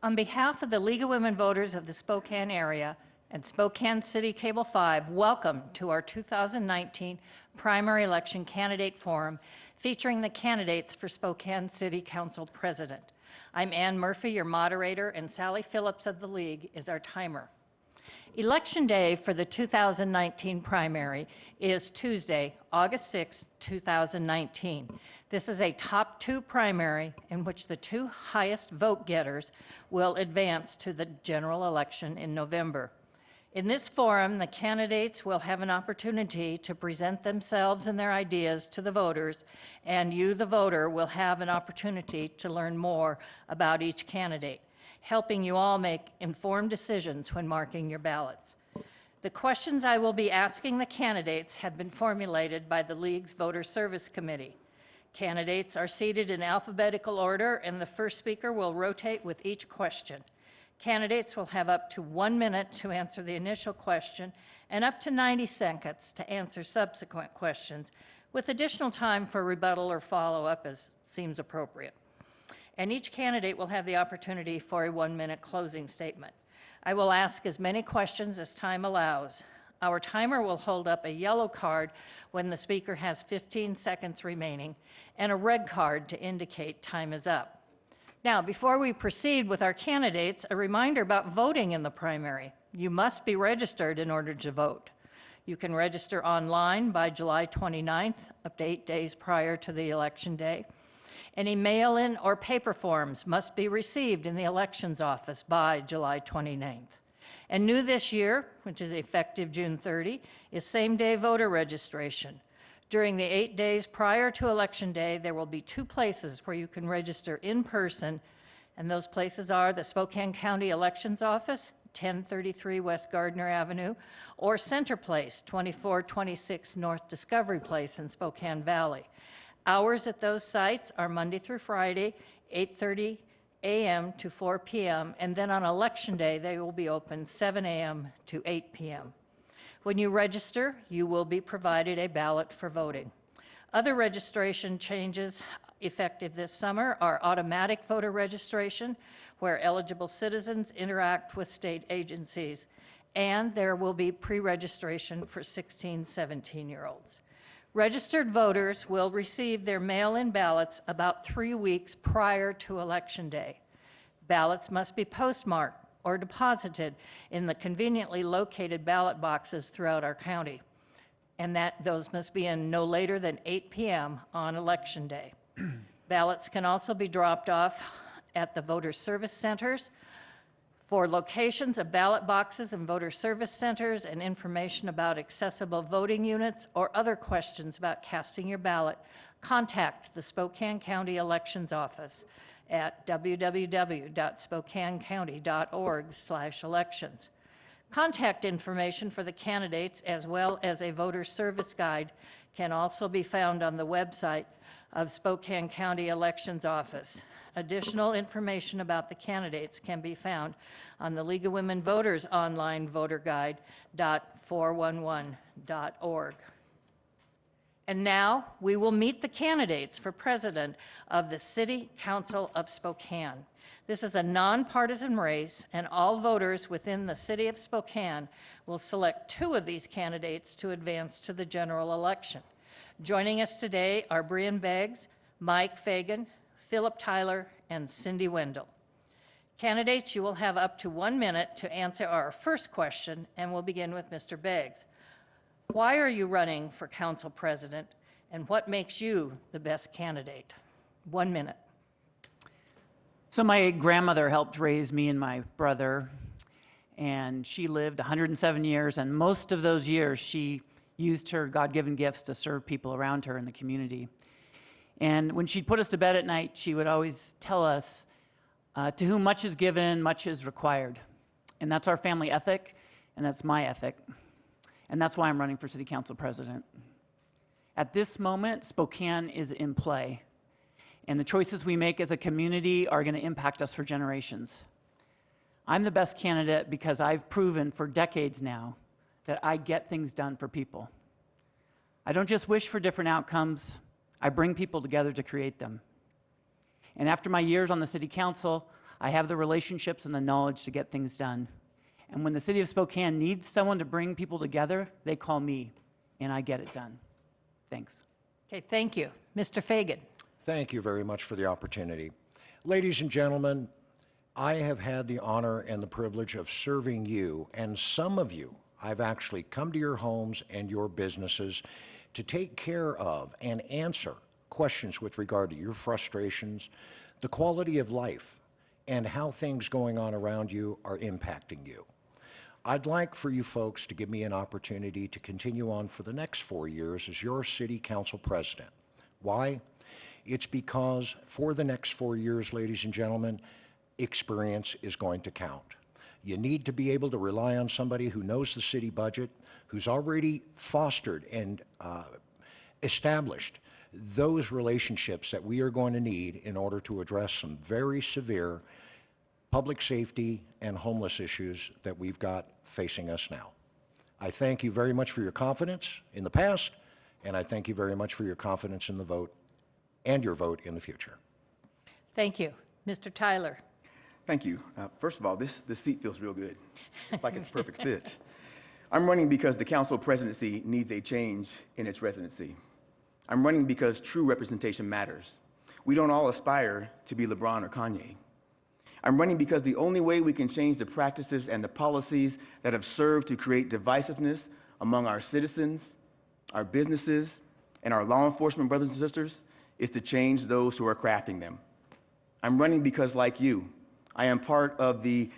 On behalf of the League of Women Voters of the Spokane area and Spokane City Cable 5, welcome to our 2019 primary election candidate forum featuring the candidates for Spokane City Council President. I'm Ann Murphy, your moderator, and Sally Phillips of the League is our timer. Election day for the 2019 primary is Tuesday, August 6, 2019. This is a top two primary in which the two highest vote getters will advance to the general election in November. In this forum, the candidates will have an opportunity to present themselves and their ideas to the voters, and you, the voter, will have an opportunity to learn more about each candidate, helping you all make informed decisions when marking your ballots. The questions I will be asking the candidates have been formulated by the League's Voter Service Committee. Candidates are seated in alphabetical order, and the first speaker will rotate with each question. Candidates will have up to 1 minute to answer the initial question and up to 90 seconds to answer subsequent questions, with additional time for rebuttal or follow-up as seems appropriate. And each candidate will have the opportunity for a 1-minute closing statement. I will ask as many questions as time allows. Our timer will hold up a yellow card when the speaker has 15 seconds remaining and a red card to indicate time is up. Now, before we proceed with our candidates, a reminder about voting in the primary. You must be registered in order to vote. You can register online by July 29th, up to 8 days prior to the election day. Any mail-in or paper forms must be received in the elections office by July 29th. And new this year, which is effective June 30, is same-day voter registration. During the 8 days prior to Election Day, there will be 2 places where you can register in person, and those places are the Spokane County Elections Office, 1033 West Gardner Avenue, or Center Place, 2426 North Discovery Place in Spokane Valley. Hours at those sites are Monday through Friday, 8:30 a.m. to 4 p.m., and then on Election Day, they will be open 7 a.m. to 8 p.m. When you register, you will be provided a ballot for voting. Other registration changes effective this summer are automatic voter registration, where eligible citizens interact with state agencies, and there will be pre-registration for 16, 17-year-olds. Registered voters will receive their mail-in ballots about 3 weeks prior to Election Day. Ballots must be postmarked or deposited in the conveniently located ballot boxes throughout our county, and those must be in no later than 8 p.m. on Election Day. Ballots can also be dropped off at the voter service centers. For locations of ballot boxes and voter service centers and information about accessible voting units or other questions about casting your ballot, contact the Spokane County Elections Office at www.spokanecounty.org/elections. Contact information for the candidates as well as a voter service guide can also be found on the website of Spokane County Elections Office. Additional information about the candidates can be found on the League of Women Voters online voter guide.411.org. And now we will meet the candidates for president of the City Council of Spokane. This is a nonpartisan race, and all voters within the city of Spokane will select 2 of these candidates to advance to the general election. Joining us today are Brian Beggs, Mike Fagan, Philip Tyler, and Cindy Wendell. Candidates, you will have up to 1 minute to answer our first question, and we'll begin with Mr. Beggs. Why are you running for council president, and what makes you the best candidate? 1 minute. So my grandmother helped raise me and my brother, and she lived 107 years, and most of those years she used her God-given gifts to serve people around her in the community. And when she'd put us to bed at night, she would always tell us, to whom much is given, much is required. And that's our family ethic, and that's my ethic. And that's why I'm running for city council president. At this moment, Spokane is in play, and the choices we make as a community are going to impact us for generations. I'm the best candidate because I've proven for decades now that I get things done for people. I don't just wish for different outcomes, I bring people together to create them. And after my years on the city council, I have the relationships and the knowledge to get things done. And when the city of Spokane needs someone to bring people together, they call me, and I get it done. Thanks. Okay, thank you. Mr. Fagan. Thank you very much for the opportunity. Ladies and gentlemen, I have had the honor and the privilege of serving you, and some of you, I've actually come to your homes and your businesses to take care of and answer questions with regard to your frustrations, the quality of life, and how things going on around you are impacting you. I'd like for you folks to give me an opportunity to continue on for the next 4 years as your city council president. Why? It's because for the next 4 years, ladies and gentlemen, experience is going to count. You need to be able to rely on somebody who knows the city budget, who's already fostered and established those relationships that we are going to need in order to address some very severe public safety and homeless issues that we've got facing us now. I thank you very much for your confidence in the past, and I thank you very much for your confidence in the vote and your vote in the future. Thank you. Mr. Tyler. Thank you. First of all, this seat feels real good. It's like it's a perfect fit. I'm running because the council presidency needs a change in its residency. I'm running because true representation matters. We don't all aspire to be LeBron or Kanye. I'm running because the only way we can change the practices and the policies that have served to create divisiveness among our citizens, our businesses, and our law enforcement brothers and sisters is to change those who are crafting them. I'm running because, like you, I am part of the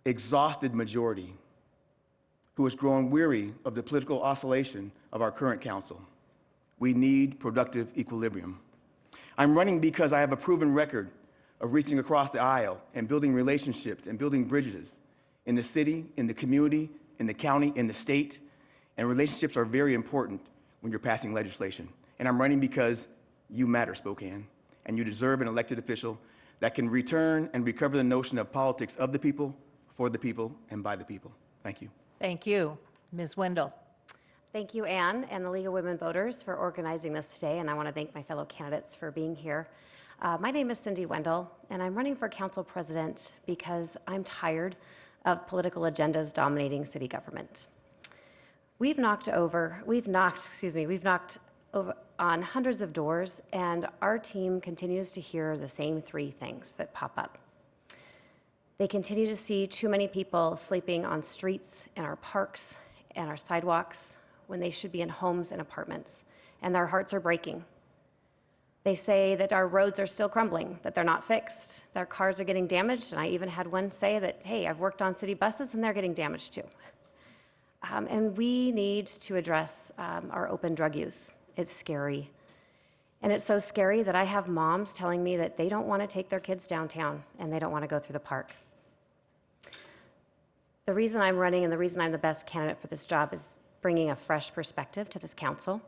exhausted majority who has grown weary of the political oscillation of our current council. We need productive equilibrium. I'm running because I have a proven record of reaching across the aisle and building relationships and building bridges in the city, in the community, in the county, in the state, and relationships are very important when you're passing legislation. And I'm running because you matter, Spokane, and you deserve an elected official that can return and recover the notion of politics of the people, for the people, and by the people. Thank you. Thank you. Ms. Wendell. Thank you, Ann, and the League of Women Voters for organizing this today, and I want to thank my fellow candidates for being here. My name is Cindy Wendell, and I'm running for council president because I'm tired of political agendas dominating city government. We've knocked on hundreds of doors, and our team continues to hear the same three things that pop up. They continue to see too many people sleeping on streets, in our parks, and our sidewalks when they should be in homes and apartments, and their hearts are breaking. They say that our roads are still crumbling, that they're not fixed, their cars are getting damaged, and I even had one say that, hey, I've worked on city buses and they're getting damaged too. And we need to address our open drug use. It's scary. And it's so scary that I have moms telling me that they don't want to take their kids downtown and they don't want to go through the park. The reason I'm running and the reason I'm the best candidate for this job is bringing a fresh perspective to this council.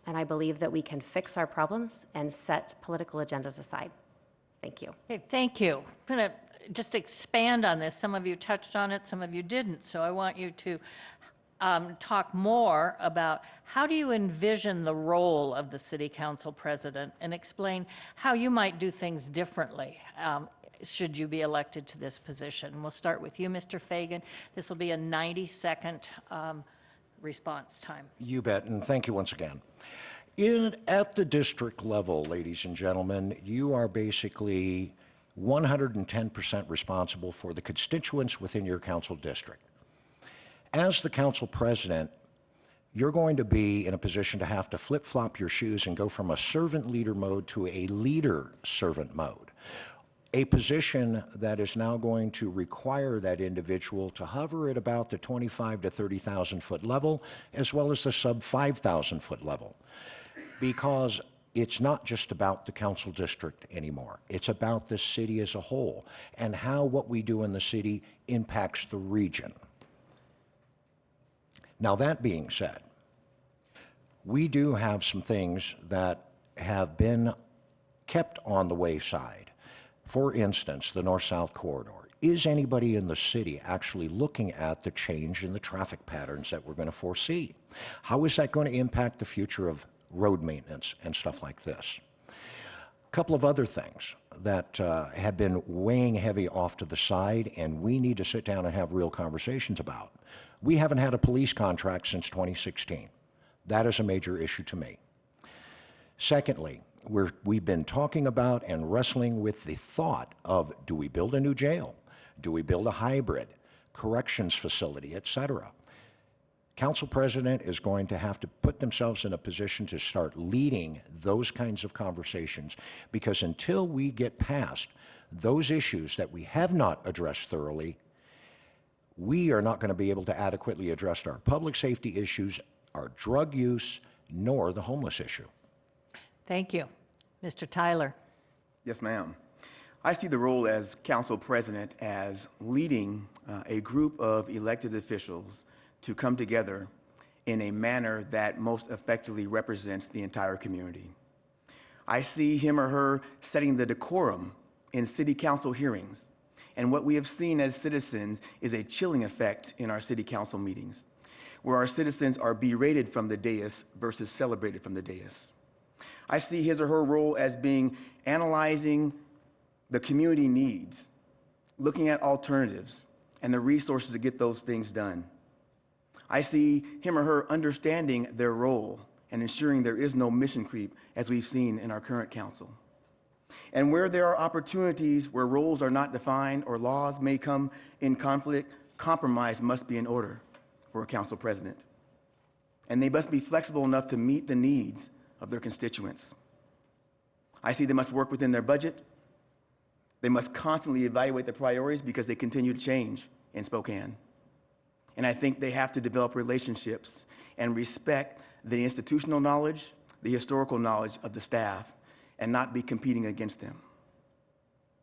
And I believe that we can fix our problems and set political agendas aside. Thank you. Okay, thank you. I'm going to just expand on this. Some of you touched on it, some of you didn't. So I want you to talk more about how do you envision the role of the city council president and explain how you might do things differently should you be elected to this position. We'll start with you, Mr. Fagan. This will be a 90-second response time. You bet, and thank you once again. At the district level, ladies and gentlemen, you are basically 110% responsible for the constituents within your council district. As the council president, you're going to be in a position to have to flip-flop your shoes and go from a servant leader mode to a leader servant mode. A position that is now going to require that individual to hover at about the 25 to 30,000 foot level, as well as the sub 5,000 foot level. Because it's not just about the council district anymore. It's about the city as a whole and how what we do in the city impacts the region. Now, that being said, we do have some things that have been kept on the wayside. For instance, the north-south corridor. Is anybody in the city actually looking at the change in the traffic patterns that we're going to foresee? How is that going to impact the future of road maintenance and stuff like this? Couple of other things that have been weighing heavy off to the side, and we need to sit down and have real conversations about. We haven't had a police contract since 2016. That is a major issue to me. Secondly, we've been talking about and wrestling with the thought of, do we build a new jail? Do we build a hybrid, corrections facility, et cetera? Council President is going to have to put themselves in a position to start leading those kinds of conversations, because until we get past those issues that we have not addressed thoroughly, we are not going to be able to adequately address our public safety issues, our drug use, nor the homeless issue. Thank you. Mr. Tyler. Yes, ma'am. I see the role as council president as leading a group of elected officials to come together in a manner that most effectively represents the entire community. I see him or her setting the decorum in city council hearings. And what we have seen as citizens is a chilling effect in our city council meetings, where our citizens are berated from the dais versus celebrated from the dais. I see his or her role as being analyzing the community needs, looking at alternatives and the resources to get those things done. I see him or her understanding their role and ensuring there is no mission creep, as we've seen in our current council. And where there are opportunities where roles are not defined or laws may come in conflict, compromise must be in order for a council president. And they must be flexible enough to meet the needs of their constituents. I see they must work within their budget. They must constantly evaluate their priorities because they continue to change in Spokane. And I think they have to develop relationships and respect the institutional knowledge, the historical knowledge of the staff, and not be competing against them.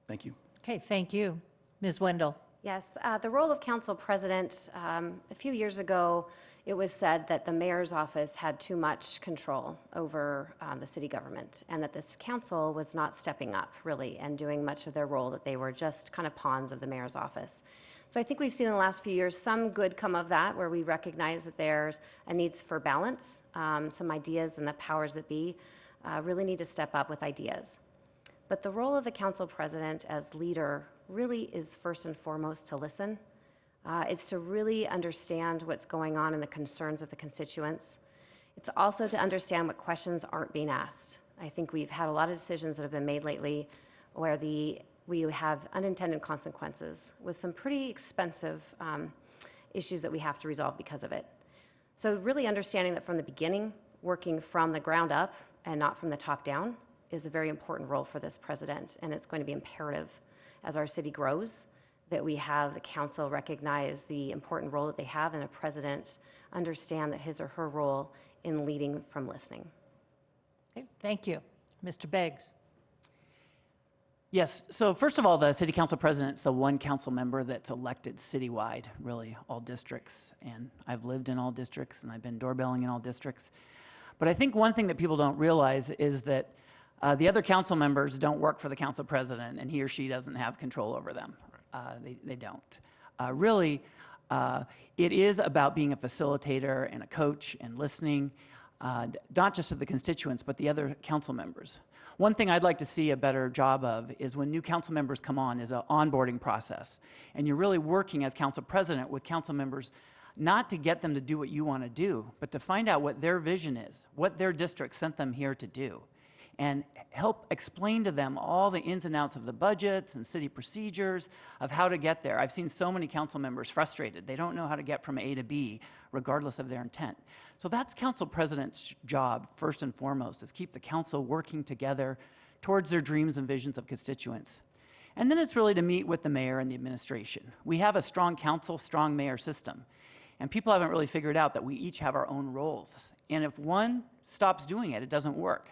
Thank you. Okay, thank you. Ms. Wendell. Yes, the role of council president, a few years ago, it was said that the mayor's office had too much control over the city government, and that this council was not stepping up, really, and doing much of their role, that they were just kind of pawns of the mayor's office. So I think we've seen in the last few years some good come of that, where we recognize that there's a need for balance. Some ideas and the powers that be really need to step up with ideas. But the role of the council president as leader really is first and foremost to listen. It's to really understand what's going on and the concerns of the constituents. It's also to understand what questions aren't being asked. I think we've had a lot of decisions that have been made lately where we have unintended consequences with some pretty expensive issues that we have to resolve because of it. So really understanding that from the beginning, working from the ground up and not from the top down is a very important role for this president, and it's going to be imperative as our city grows that we have the council recognize the important role that they have, and a president understand that his or her role in leading from listening. Okay, thank you. Mr. Beggs. Yes, so first of all, the city council president's the one council member that's elected citywide, really, all districts. And I've lived in all districts, and I've been doorbelling in all districts. But I think one thing that people don't realize is that the other council members don't work for the council president, and he or she doesn't have control over them. They don't. Really, it is about being a facilitator and a coach and listening, not just to the constituents, but the other council members. One thing I'd like to see a better job of is when new council members come on is an onboarding process. And you're really working as council president with council members not to get them to do what you want to do, but to find out what their vision is, what their district sent them here to do, and help explain to them all the ins and outs of the budgets and city procedures of how to get there. I've seen so many council members frustrated. They don't know how to get from A to B, regardless of their intent. So that's council president's job, first and foremost, is keep the council working together towards their dreams and visions of constituents. And then it's really to meet with the mayor and the administration. We have a strong council, strong mayor system. And people haven't really figured out that we each have our own roles. And if one stops doing it, it doesn't work.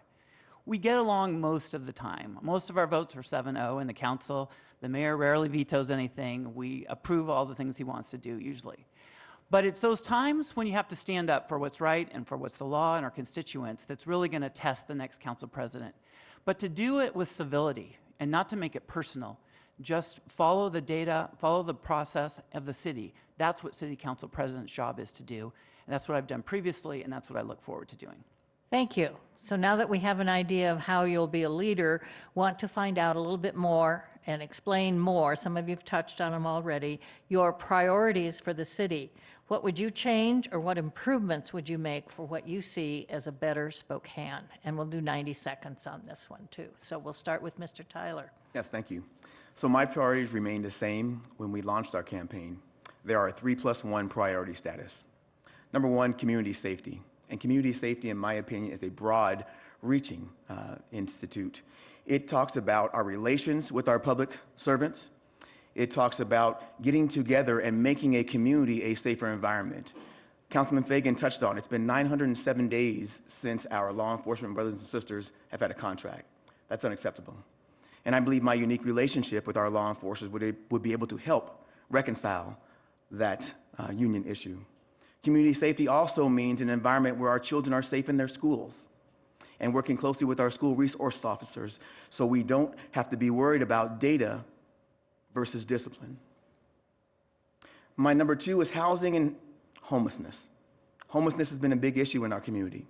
We get along most of the time. Most of our votes are 7-0 in the council. The mayor rarely vetoes anything. We approve all the things he wants to do, usually. But it's those times when you have to stand up for what's right and for what's the law and our constituents that's really going to test the next council president. But to do it with civility and not to make it personal, just follow the data, follow the process of the city. That's what city council president's job is to do. And that's what I've done previously, and that's what I look forward to doing. Thank you. So now that we have an idea of how you'll be a leader, want to find out a little bit more and explain more, some of you've touched on them already, your priorities for the city. What would you change or what improvements would you make for what you see as a better Spokane? And we'll do 90 seconds on this one too. So we'll start with Mr. Tyler. Yes, thank you. So my priorities remain the same when we launched our campaign. There are 3+1 priority status. Number one, community safety. And community safety, in my opinion, is a broad-reaching institute. It talks about our relations with our public servants. It talks about getting together and making a community a safer environment. Councilman Fagan touched on, it's been 907 days since our law enforcement brothers and sisters have had a contract. That's unacceptable. And I believe my unique relationship with our law enforcers would be able to help reconcile that union issue. Community safety also means an environment where our children are safe in their schools and working closely with our school resource officers so we don't have to be worried about data versus discipline. My number two is housing and homelessness. Homelessness has been a big issue in our community.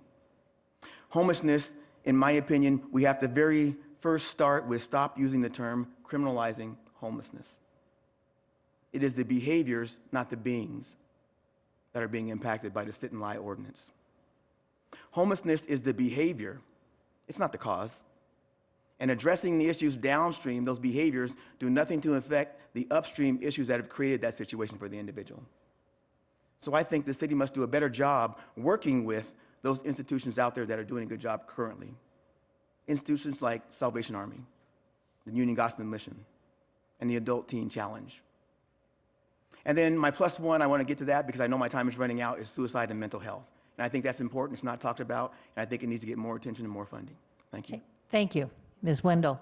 Homelessness, in my opinion, we have to very first start with stop using the term criminalizing homelessness. It is the behaviors, not the beings, that are being impacted by the sit and lie ordinance. Homelessness is the behavior, it's not the cause. And addressing the issues downstream, those behaviors do nothing to affect the upstream issues that have created that situation for the individual. So I think the city must do a better job working with those institutions out there that are doing a good job currently. Institutions like Salvation Army, the Union Gospel Mission, and the Adult Teen Challenge. And then my +1, I want to get to that because I know my time is running out, is suicide and mental health. And I think that's important. It's not talked about, and I think it needs to get more attention and more funding. Thank you. Okay. Thank you. Ms. Wendell.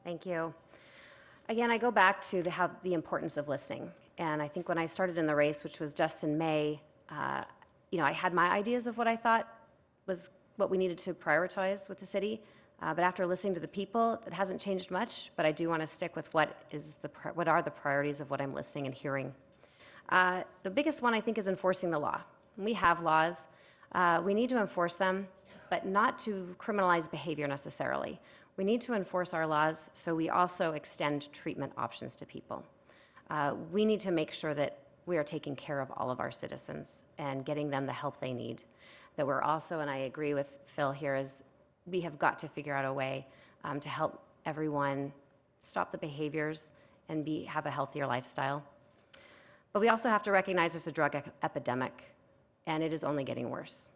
Thank you. Again, I go back to the importance of listening. And I think when I started in the race, which was just in May, I had my ideas of what I thought was what we needed to prioritize with the city. But after listening to the people, it hasn't changed much. But I do want to stick with what are the priorities of what I'm listening and hearing. The biggest one, I think, is enforcing the law. We have laws. We need to enforce them, but not to criminalize behavior necessarily. We need to enforce our laws so we also extend treatment options to people. We need to make sure that we are taking care of all of our citizens and getting them the help they need. That we're also, and I agree with Phil here, is we have got to figure out a way to help everyone stop the behaviors and have a healthier lifestyle. But we also have to recognize there's a drug epidemic, and it is only getting worse.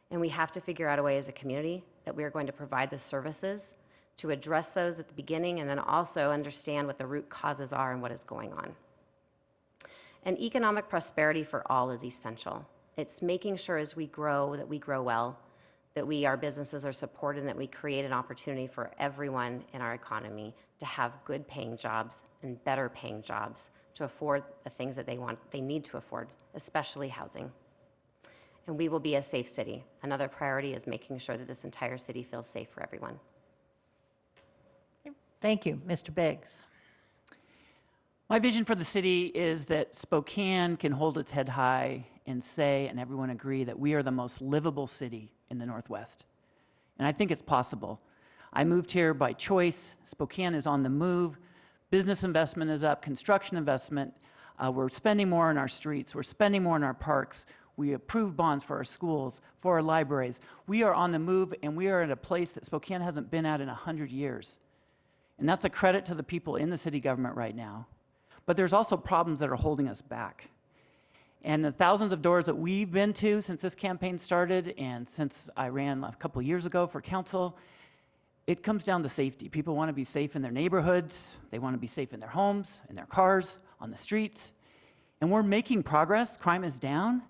And we have to figure out a way as a community that we are going to provide the services to address those at the beginning and then also understand what the root causes are and what is going on. And economic prosperity for all is essential. It's making sure as we grow that we grow well, that our businesses are supported, and that we create an opportunity for everyone in our economy to have good paying jobs and better paying jobs to afford the things that they need to afford, especially housing. And we will be a safe city. Another priority is making sure that this entire city feels safe for everyone. Thank you. Mr. Biggs. My vision for the city is that Spokane can hold its head high and say, and everyone agree, that we are the most livable city in the Northwest. And I think it's possible. I moved here by choice. Spokane is on the move. Business investment is up, construction investment. We're spending more on our streets. We're spending more on our parks. We approve bonds for our schools, for our libraries. We are on the move, and we are at a place that Spokane hasn't been at in 100 years. And that's a credit to the people in the city government right now. But there's also problems that are holding us back. And the thousands of doors that we've been to since this campaign started and since I ran a couple years ago for council, it comes down to safety. People want to be safe in their neighborhoods. They want to be safe in their homes, in their cars, on the streets. And we're making progress. Crime is down.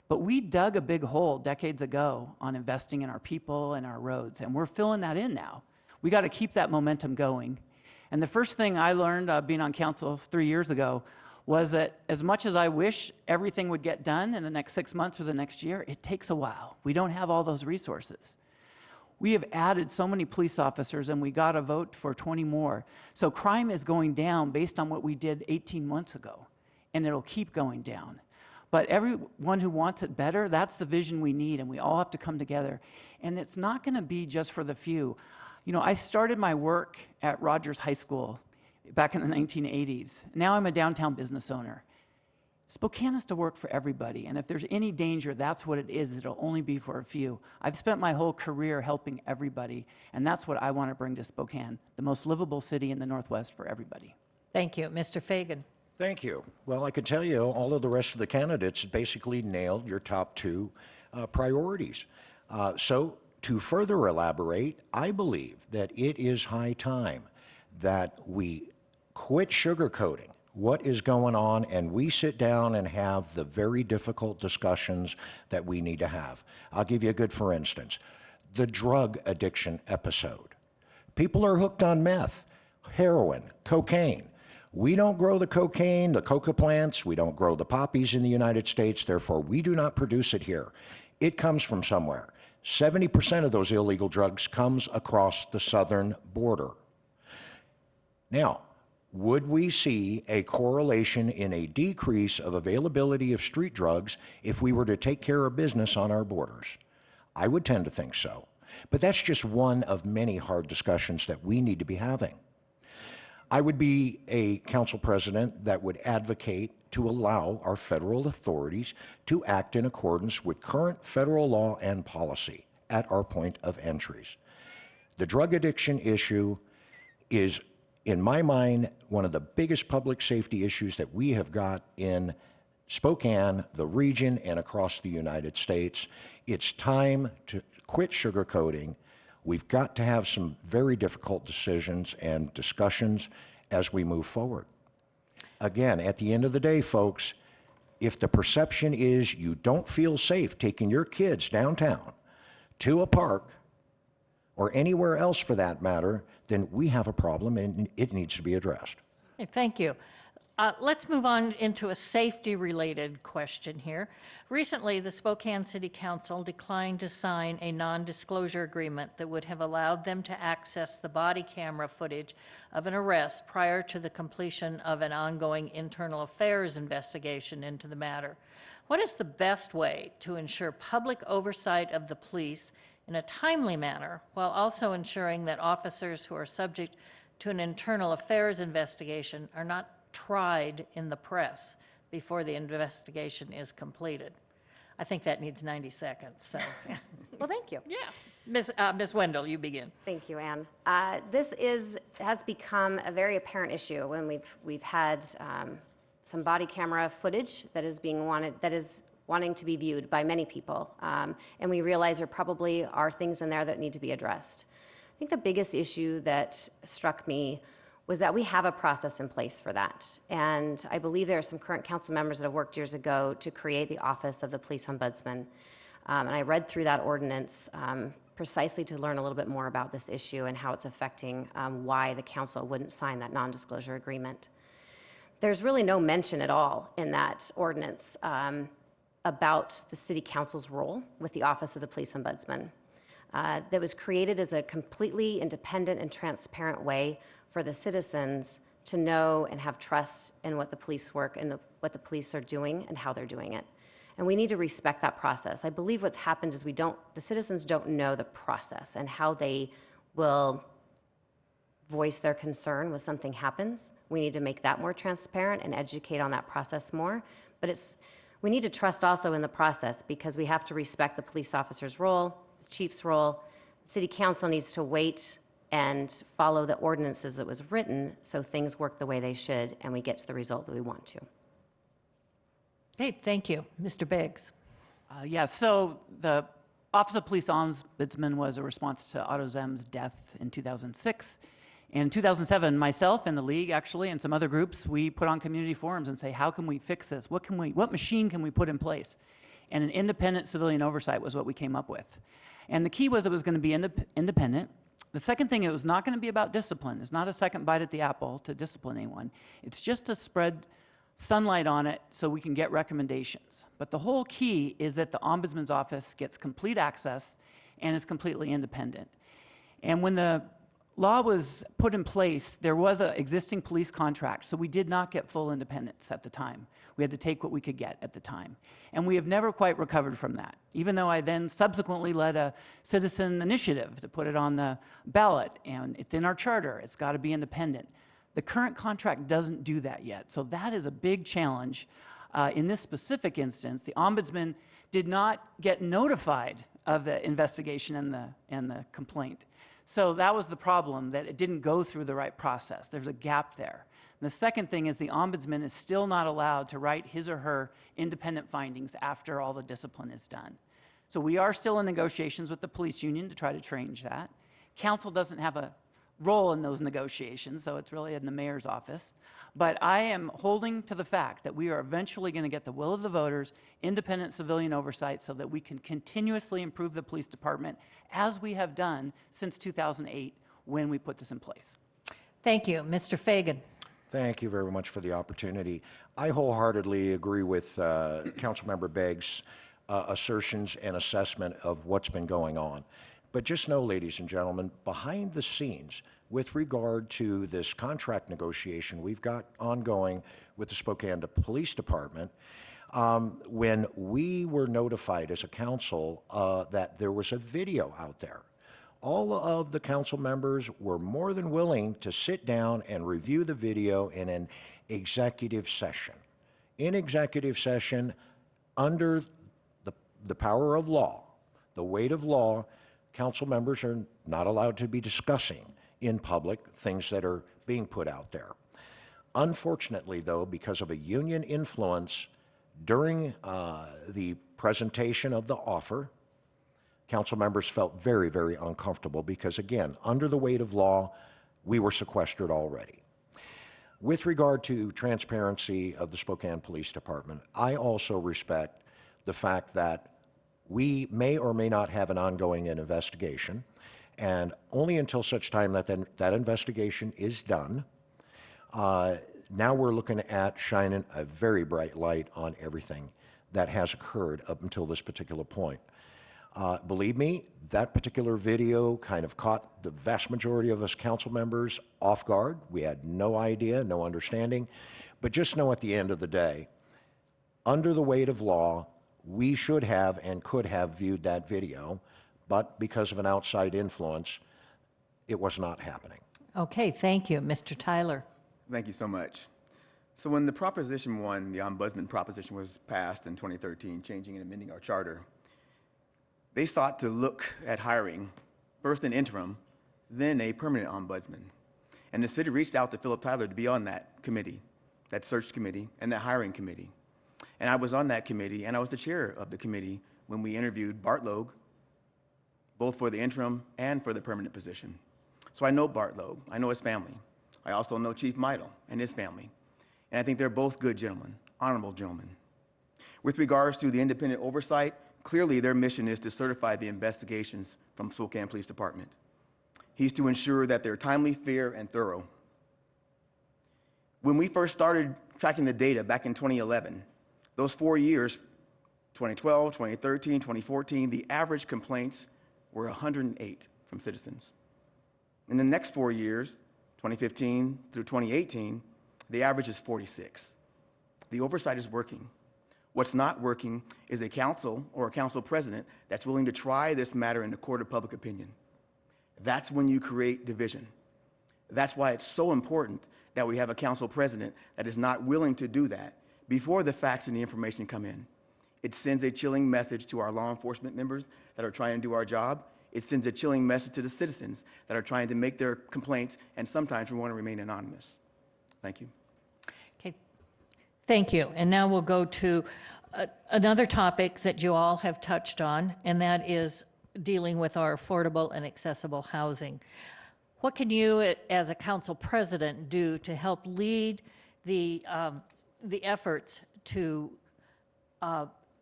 But we dug a big hole decades ago on investing in our people and our roads, and we're filling that in now. We got to keep that momentum going. And the first thing I learned being on council 3 years ago was that as much as I wish everything would get done in the next 6 months or the next year, it takes a while. We don't have all those resources. We have added so many police officers, and we got a vote for 20 more. So crime is going down based on what we did 18 months ago, and it'll keep going down. But everyone who wants it better, that's the vision we need, and we all have to come together. And it's not going to be just for the few. You know, I started my work at Rogers High School back in the 1980s. Now I'm a downtown business owner. Spokane has to work for everybody, and if there's any danger, that's what it is. It'll only be for a few. I've spent my whole career helping everybody, and that's what I want to bring to Spokane, the most livable city in the Northwest for everybody. Thank you. Mr. Fagan. Thank you. Well, I can tell you, all of the rest of the candidates basically nailed your top two priorities. So to further elaborate, I believe that it is high time that we quit sugarcoating what is going on and we sit down and have the very difficult discussions that we need to have. I'll give you a good for instance. The drug addiction episode. People are hooked on meth, heroin, cocaine. We don't grow the cocaine, the coca plants. We don't grow the poppies in the United States. Therefore, we do not produce it here. It comes from somewhere. 70% of those illegal drugs comes across the southern border. Now, would we see a correlation in a decrease of availability of street drugs if we were to take care of business on our borders? I would tend to think so. But that's just one of many hard discussions that we need to be having. I would be a council president that would advocate to allow our federal authorities to act in accordance with current federal law and policy at our point of entries. The drug addiction issue is, in my mind, one of the biggest public safety issues that we have got in Spokane, the region, and across the United States. It's time to quit sugarcoating. We've got to have some very difficult decisions and discussions as we move forward. Again, at the end of the day, folks, if the perception is you don't feel safe taking your kids downtown to a park or anywhere else for that matter, then we have a problem and it needs to be addressed. Okay, thank you. Let's move on into a safety-related question here. Recently, the Spokane City Council declined to sign a non-disclosure agreement that would have allowed them to access the body camera footage of an arrest prior to the completion of an ongoing internal affairs investigation into the matter. What is the best way to ensure public oversight of the police in a timely manner while also ensuring that officers who are subject to an internal affairs investigation are not tried in the press before the investigation is completed? I think that needs 90 seconds, so. Well, thank you. Yeah. Ms. Wendell, you begin. Thank you, Ann. This has become a very apparent issue when we've had some body camera footage that is wanting to be viewed by many people, and we realize there probably are things in there that need to be addressed. I think the biggest issue that struck me was that we have a process in place for that. And I believe there are some current council members that have worked years ago to create the Office of the Police Ombudsman. And I read through that ordinance precisely to learn a little bit more about this issue and how it's affecting why the council wouldn't sign that non-disclosure agreement. There's really no mention at all in that ordinance about the city council's role with the Office of the Police Ombudsman. That was created as a completely independent and transparent way for the citizens to know and have trust in what the police work and what the police are doing and how they're doing it. And we need to respect that process. I believe what's happened is the citizens don't know the process and how they will voice their concern when something happens. We need to make that more transparent and educate on that process more. But we need to trust also in the process because we have to respect the police officer's role, the chief's role. The city council needs to wait and follow the ordinances that was written so things work the way they should and we get to the result that we want to. Okay, thank you. Mr. Biggs. Yeah, so the Office of Police Ombudsman was a response to Otto Zem's death in 2006. In 2007, myself and the league actually and some other groups, we put on community forums and say, how can we fix this? What machine can we put in place? And an independent civilian oversight was what we came up with. And the key was it was going to be independent. The second thing, it was not going to be about discipline. It's not a second bite at the apple to discipline anyone. It's just to spread sunlight on it so we can get recommendations. But the whole key is that the Ombudsman's office gets complete access and is completely independent. And when the law was put in place, there was an existing police contract, so we did not get full independence at the time. We had to take what we could get at the time. And we have never quite recovered from that, even though I then subsequently led a citizen initiative to put it on the ballot, and it's in our charter. It's got to be independent. The current contract doesn't do that yet, so that is a big challenge. In this specific instance, the ombudsman did not get notified of the investigation and the complaint. So that was the problem, that it didn't go through the right process. There's a gap there. And the second thing is the ombudsman is still not allowed to write his or her independent findings after all the discipline is done. So we are still in negotiations with the police union to try to change that. Council doesn't have a role in those negotiations, so it's really in the mayor's office. But I am holding to the fact that we are eventually going to get the will of the voters, independent civilian oversight, so that we can continuously improve the police department as we have done since 2008 when we put this in place. Thank you. Mr. Fagan. Thank you very much for the opportunity. I wholeheartedly agree with Councilmember Begg's assertions and assessment of what's been going on. But just know, ladies and gentlemen, behind the scenes, with regard to this contract negotiation we've got ongoing with the Spokane Police Department, when we were notified as a council that there was a video out there, all of the council members were more than willing to sit down and review the video in an executive session. In executive session, under the power of law, the weight of law, council members are not allowed to be discussing in public things that are being put out there. Unfortunately, though, because of a union influence during the presentation of the offer, council members felt very, very uncomfortable because, again, under the weight of law, we were sequestered already. With regard to transparency of the Spokane Police Department, I also respect the fact that we may or may not have an ongoing investigation, and only until such time that that investigation is done, now we're looking at shining a very bright light on everything that has occurred up until this particular point. Believe me, that particular video kind of caught the vast majority of us council members off guard. We had no idea, no understanding, but just know at the end of the day, under the weight of law, we should have and could have viewed that video, but because of an outside influence, it was not happening. Okay, thank you. Mr. Tyler. Thank you so much. So when the Proposition 1, the Ombudsman Proposition, was passed in 2013, changing and amending our charter, they sought to look at hiring first an interim, then a permanent ombudsman. And the city reached out to Philip Tyler to be on that committee, that search committee, and that hiring committee. And I was on that committee, and I was the chair of the committee when we interviewed Bart Logue, both for the interim and for the permanent position. So I know Bart Logue, I know his family. I also know Chief Meidel and his family. And I think they're both good gentlemen, honorable gentlemen. With regards to the independent oversight, clearly their mission is to certify the investigations from Spokane Police Department. He's to ensure that they're timely, fair, and thorough. When we first started tracking the data back in 2011, those 4 years, 2012, 2013, 2014, the average complaints were 108 from citizens. In the next 4 years, 2015 through 2018, the average is 46. The oversight is working. What's not working is a council or a council president that's willing to try this matter in the court of public opinion. That's when you create division. That's why it's so important that we have a council president that is not willing to do that before the facts and the information come in. It sends a chilling message to our law enforcement members that are trying to do our job. It sends a chilling message to the citizens that are trying to make their complaints, and sometimes we want to remain anonymous. Thank you. Okay, thank you. And now we'll go to another topic that you all have touched on, and that is dealing with our affordable and accessible housing. What can you, as a council president, do to help lead the efforts to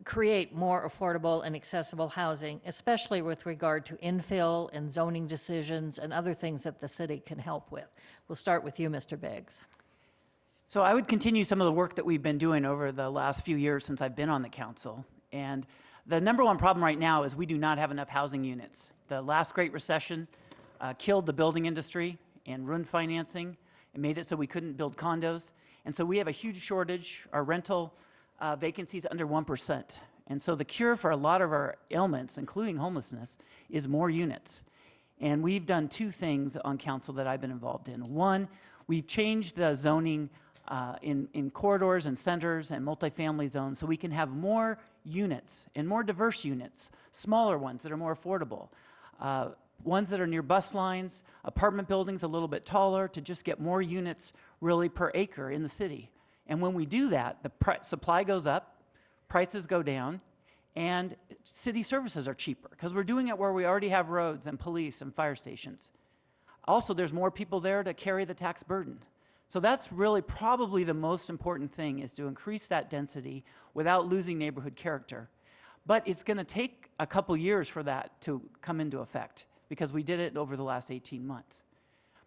create more affordable and accessible housing, especially with regard to infill and zoning decisions and other things that the city can help with? We'll start with you, Mr. Biggs. So I would continue some of the work that we've been doing over the last few years since I've been on the council. And the number one problem right now is we do not have enough housing units. The last Great Recession, killed the building industry and ruined financing and made it so we couldn't build condos. And so we have a huge shortage. Our rental vacancy is under 1%. And so the cure for a lot of our ailments, including homelessness, is more units. And we've done two things on council that I've been involved in. One, we've changed the zoning in corridors and centers and multifamily zones so we can have more units and more diverse units, smaller ones that are more affordable, ones that are near bus lines, apartment buildings a little bit taller to just get more units really per acre in the city. And when we do that, the supply goes up, prices go down, and city services are cheaper because we're doing it where we already have roads and police and fire stations. Also, there's more people there to carry the tax burden. So that's really probably the most important thing, is to increase that density without losing neighborhood character. But it's going to take a couple years for that to come into effect because we did it over the last 18 months.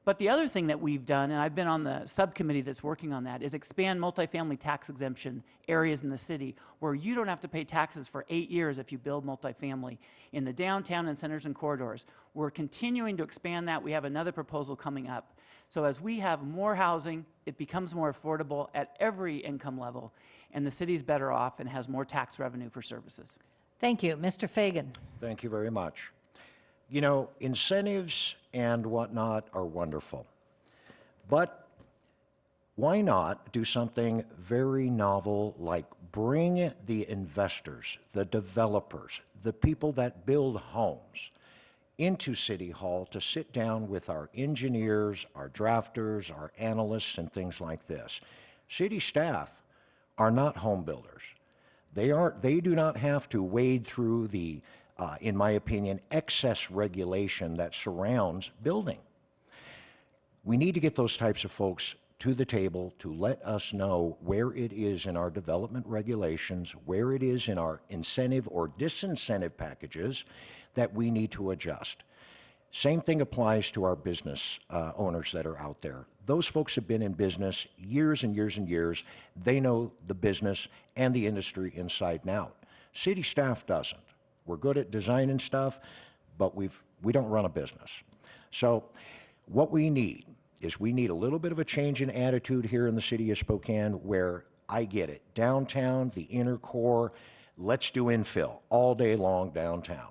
But the other thing that we've done, and I've been on the subcommittee that's working on that, is expand multifamily tax exemption areas in the city where you don't have to pay taxes for 8 years if you build multifamily in the downtown and centers and corridors. We're continuing to expand that. We have another proposal coming up. So as we have more housing, it becomes more affordable at every income level, and the city's better off and has more tax revenue for services. Thank you. Mr. Fagan. Thank you very much. You know, incentives and whatnot are wonderful, but why not do something very novel like bring the investors, the developers, the people that build homes into City Hall to sit down with our engineers, our drafters, our analysts, and things like this. City staff are not home builders. They do not have to wade through the in my opinion, excess regulation that surrounds building. We need to get those types of folks to the table to let us know where it is in our development regulations, where it is in our incentive or disincentive packages that we need to adjust. Same thing applies to our business owners that are out there. Those folks have been in business years and years and years. They know the business and the industry inside and out. City staff doesn't. We're good at designing stuff, but we don't run a business. So what we need is we need a little bit of a change in attitude here in the city of Spokane where I get it. Downtown, the inner core, let's do infill all day long downtown.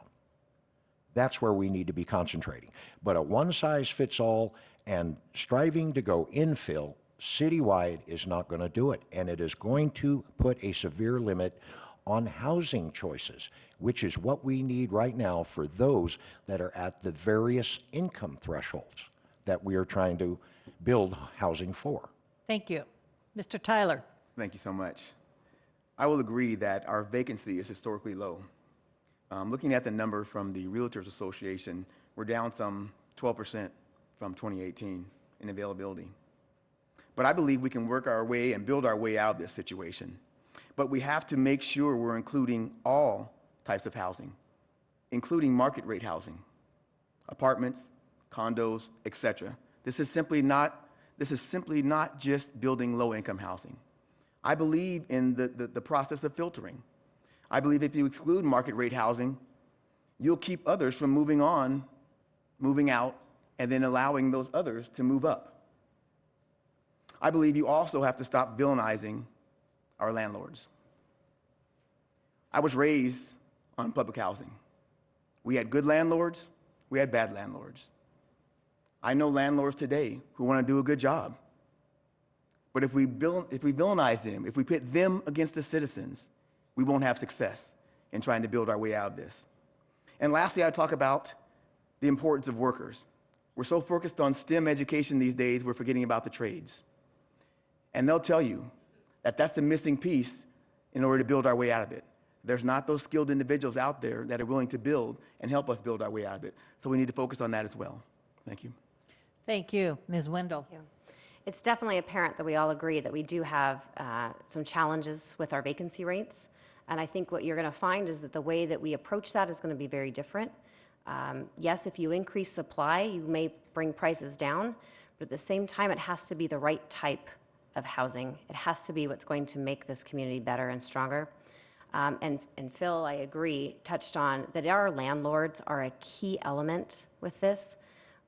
That's where we need to be concentrating. But a one-size-fits-all and striving to go infill citywide is not going to do it, and it is going to put a severe limit on housing choices, which is what we need right now for those that are at the various income thresholds that we are trying to build housing for. Thank you. Mr. Tyler. Thank you so much. I will agree that our vacancy is historically low. Looking at the number from the Realtors Association, we're down some 12% from 2018 in availability. But I believe we can work our way and build our way out of this situation. But we have to make sure we're including all types of housing, including market rate housing, apartments, condos, etc. This is simply not just building low-income housing. I believe in the process of filtering. I believe if you exclude market rate housing, you'll keep others from moving on, moving out, and then allowing those others to move up. I believe you also have to stop villainizing our landlords. I was raised on public housing. We had good landlords, we had bad landlords. I know landlords today who want to do a good job. But if we villainize them, if we pit them against the citizens, we won't have success in trying to build our way out of this. And lastly, I talk about the importance of workers. We're so focused on STEM education these days, we're forgetting about the trades. And they'll tell you that that's the missing piece in order to build our way out of it. There's not those skilled individuals out there that are willing to build and help us build our way out of it. So we need to focus on that as well. Thank you. Thank you. Ms. Wendell. Thank you. It's definitely apparent that we all agree that we do have some challenges with our vacancy rates. And I think what you're going to find is that the way that we approach that is going to be very different. Yes, if you increase supply, you may bring prices down, but at the same time, it has to be the right type of housing. It has to be what's going to make this community better and stronger. And Phil, I agree, touched on that our landlords are a key element with this.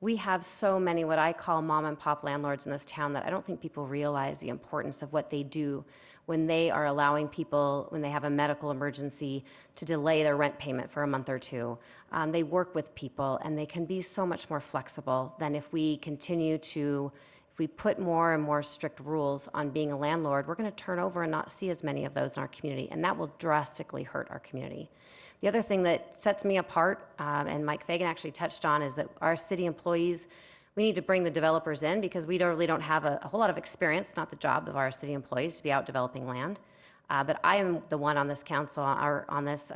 We have so many what I call mom and pop landlords in this town that I don't think people realize the importance of what they do when they are allowing people, when they have a medical emergency, to delay their rent payment for a month or two. They work with people, and they can be so much more flexible than if we continue to, if we put more and more strict rules on being a landlord, we're going to turn over and not see as many of those in our community, and that will drastically hurt our community. The other thing that sets me apart, and Mike Fagan actually touched on, is that our city employees, we need to bring the developers in because we really don't have a whole lot of experience. It's not the job of our city employees to be out developing land. But I am the one on this council, or on this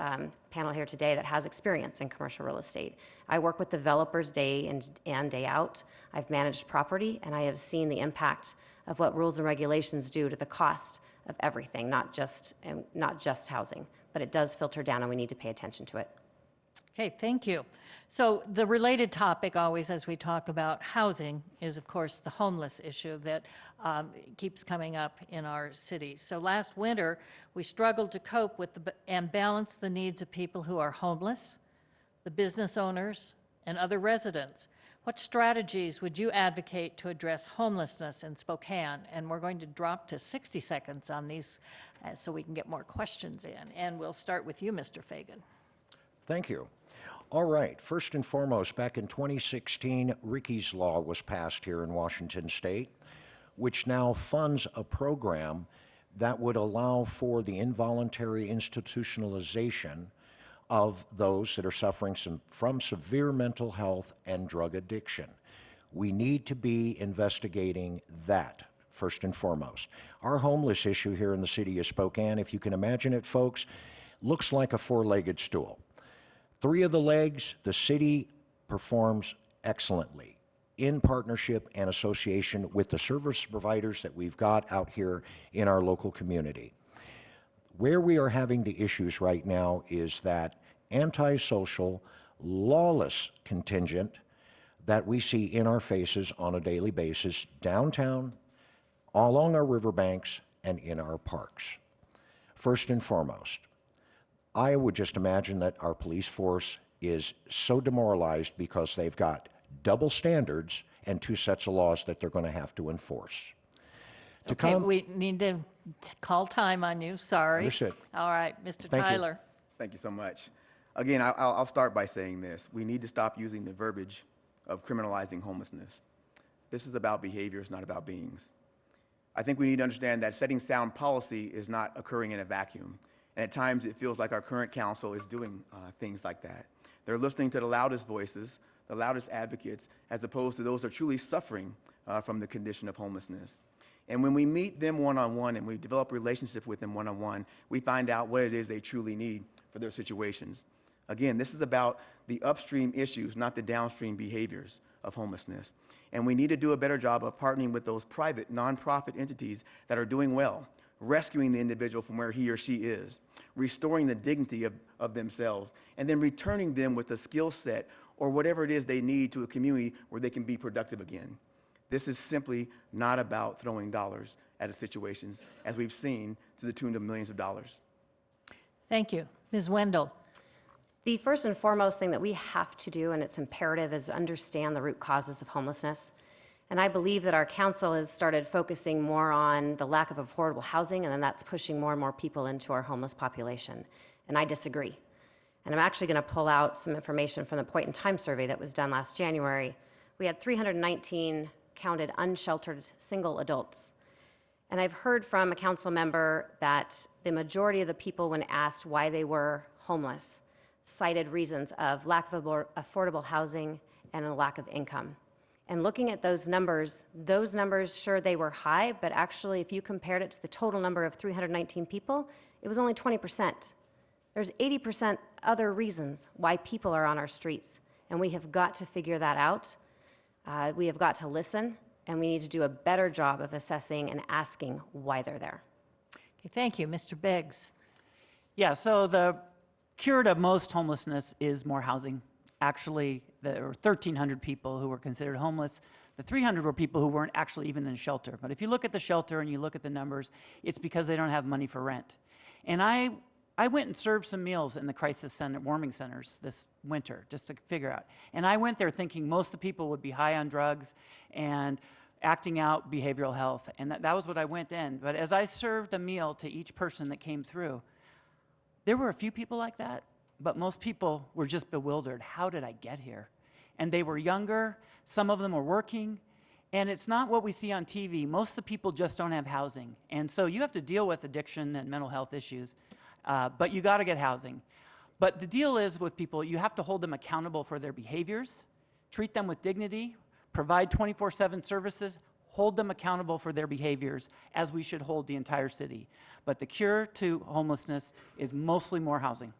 panel here today, that has experience in commercial real estate. I work with developers day in and day out. I've managed property, and I have seen the impact of what rules and regulations do to the cost of everything, not just housing. But it does filter down, and we need to pay attention to it. Okay, thank you. So the related topic always as we talk about housing is, of course, the homeless issue that keeps coming up in our city. So last winter, we struggled to cope with and balance the needs of people who are homeless, the business owners, and other residents. What strategies would you advocate to address homelessness in Spokane? And we're going to drop to 60 seconds on these so we can get more questions in. And we'll start with you, Mr. Fagan. Thank you. All right, first and foremost, back in 2016, Ricky's Law was passed here in Washington State, which now funds a program that would allow for the involuntary institutionalization of those that are suffering from severe mental health and drug addiction. We need to be investigating that, first and foremost. Our homeless issue here in the city of Spokane, if you can imagine it, folks, looks like a four-legged stool. 3 of the legs, the city performs excellently in partnership and association with the service providers that we've got out here in our local community. Where we are having the issues right now is that antisocial, lawless contingent that we see in our faces on a daily basis downtown, along our riverbanks, and in our parks. First and foremost, I would just imagine that our police force is so demoralized because they've got double standards and 2 sets of laws that they're going to have to enforce. Okay, we need to call time on you, sorry. Understood. All right, Mr. Thank you. Tyler. Thank you so much. Again, I'll start by saying this. We need to stop using the verbiage of criminalizing homelessness. This is about behaviors, not about beings. I think we need to understand that setting sound policy is not occurring in a vacuum. And at times it feels like our current council is doing things like that. They're listening to the loudest voices, the loudest advocates, as opposed to those who are truly suffering from the condition of homelessness. And when we meet them one-on-one and we develop a relationship with them one-on-one, we find out what it is they truly need for their situations. Again, this is about the upstream issues, not the downstream behaviors of homelessness. And we need to do a better job of partnering with those private, nonprofit entities that are doing well, rescuing the individual from where he or she is, restoring the dignity of themselves, and then returning them with a skill set or whatever it is they need to a community where they can be productive again. This is simply not about throwing dollars at situations, as we've seen, to the tune of millions of dollars. Thank you. Ms. Wendell. The first and foremost thing that we have to do, and it's imperative, is understand the root causes of homelessness. And I believe that our council has started focusing more on the lack of affordable housing, and then that's pushing more and more people into our homeless population. And I disagree. And I'm actually going to pull out some information from the Point in Time survey that was done last January. We had 319 counted unsheltered single adults. And I've heard from a council member that the majority of the people, when asked why they were homeless, cited reasons of lack of affordable housing and a lack of income. And looking at those numbers, sure, they were high, but actually, if you compared it to the total number of 319 people, it was only 20%. There's 80% other reasons why people are on our streets, and we have got to figure that out. We have got to listen, and we need to do a better job of assessing and asking why they're there. Okay, thank you. Mr. Biggs. Yeah, so the cure to most homelessness is more housing. Actually, there were 1,300 people who were considered homeless. The 300 were people who weren't actually even in shelter. But if you look at the shelter and you look at the numbers, it's because they don't have money for rent. And I I went and served some meals in the crisis center, warming centers this winter, just to figure out. And I went there thinking most of the people would be high on drugs and acting out behavioral health, and that was what I went in. But as I served a meal to each person that came through, there were a few people like that, but most people were just bewildered. How did I get here? And they were younger, some of them were working, and it's not what we see on TV. Most of the people just don't have housing. And so you have to deal with addiction and mental health issues, but you got to get housing. But the deal is with people, you have to hold them accountable for their behaviors, treat them with dignity, provide 24/7 services, hold them accountable for their behaviors, as we should hold the entire city. But the cure to homelessness is mostly more housing.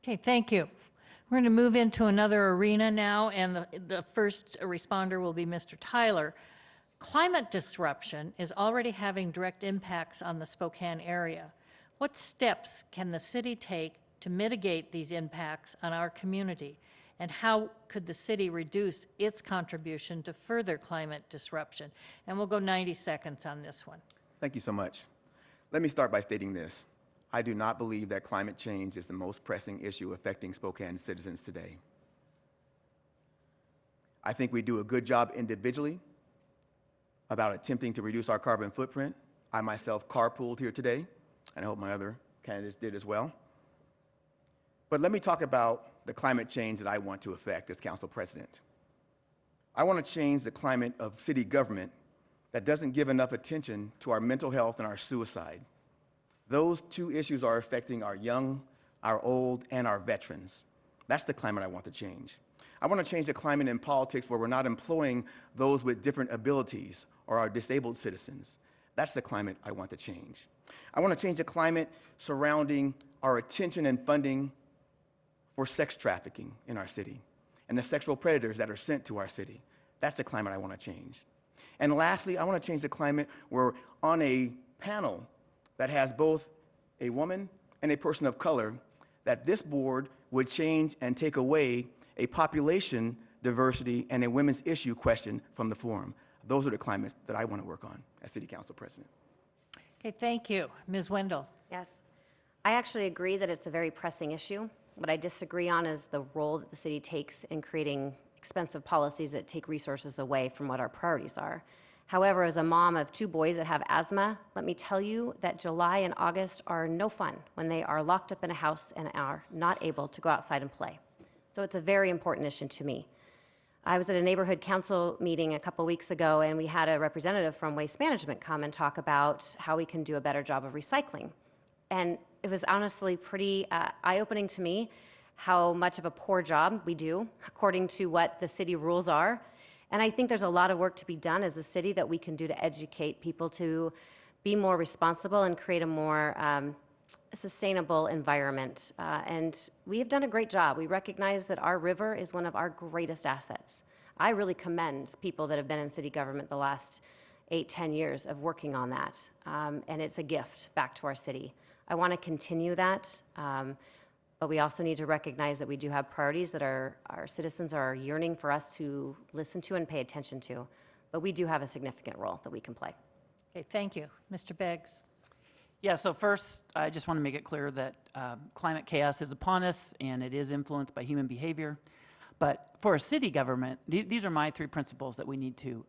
Okay, thank you. We're going to move into another arena now, and the first responder will be Mr. Tyler. Climate disruption is already having direct impacts on the Spokane area. What steps can the city take to mitigate these impacts on our community? And how could the city reduce its contribution to further climate disruption? And we'll go 90 seconds on this one. Thank you so much. Let me start by stating this. I do not believe that climate change is the most pressing issue affecting Spokane citizens today. I think we do a good job individually about attempting to reduce our carbon footprint. I myself carpooled here today, and I hope my other candidates did as well. But let me talk about the climate change that I want to affect as council president. I want to change the climate of city government that doesn't give enough attention to our mental health and our suicide. Those two issues are affecting our young, our old, and our veterans. That's the climate I want to change. I want to change the climate in politics where we're not employing those with different abilities or our disabled citizens. That's the climate I want to change. I want to change the climate surrounding our attention and funding for sex trafficking in our city and the sexual predators that are sent to our city. That's the climate I want to change. And lastly, I want to change the climate where on a panel that has both a woman and a person of color, that this board would change and take away a population diversity and a women's issue question from the forum. Those are the climates that I want to work on as city council president. Okay, thank you. Ms. Wendell. Yes. I actually agree that it's a very pressing issue. What I disagree on is the role that the city takes in creating expensive policies that take resources away from what our priorities are. However, as a mom of 2 boys that have asthma, let me tell you that July and August are no fun when they are locked up in a house and are not able to go outside and play. So it's a very important issue to me. I was at a neighborhood council meeting a couple weeks ago, and we had a representative from Waste Management come and talk about how we can do a better job of recycling. And it was honestly pretty eye-opening to me how much of a poor job we do according to what the city rules are. And I think there's a lot of work to be done as a city that we can do to educate people to be more responsible and create a more sustainable environment. And we have done a great job. We recognize that our river is one of our greatest assets. I really commend people that have been in city government the last 8-10 years of working on that. And it's a gift back to our city. I want to continue that. But we also need to recognize that we do have priorities that our citizens are yearning for us to listen to and pay attention to. But we do have a significant role that we can play. Okay, thank you. Mr. Beggs. Yeah, so first, I just want to make it clear that climate chaos is upon us, and it is influenced by human behavior. But for a city government, these are my 3 principles that we need to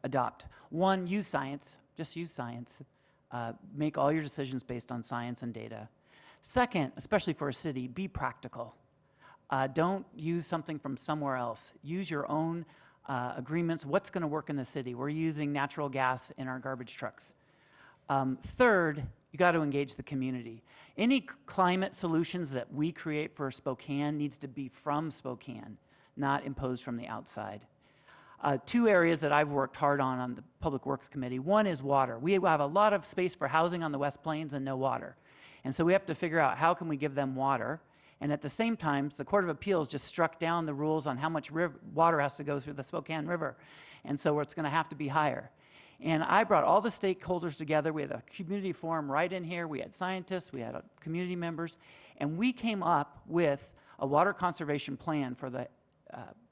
adopt. 1, use science, just use science. Make all your decisions based on science and data. Second, especially for a city, be practical. Don't use something from somewhere else. Use your own agreements. What's going to work in the city? We're using natural gas in our garbage trucks. Third, you got to engage the community. Any climate solutions that we create for Spokane needs to be from Spokane, not imposed from the outside. 2 areas that I've worked hard on the Public Works Committee. 1 is water. We have a lot of space for housing on the West Plains and no water. And so we have to figure out how can we give them water. And at the same time, the Court of Appeals just struck down the rules on how much water has to go through the Spokane River. And so it's going to have to be higher. And I brought all the stakeholders together. We had a community forum right in here. We had scientists, we had community members, and we came up with a water conservation plan for the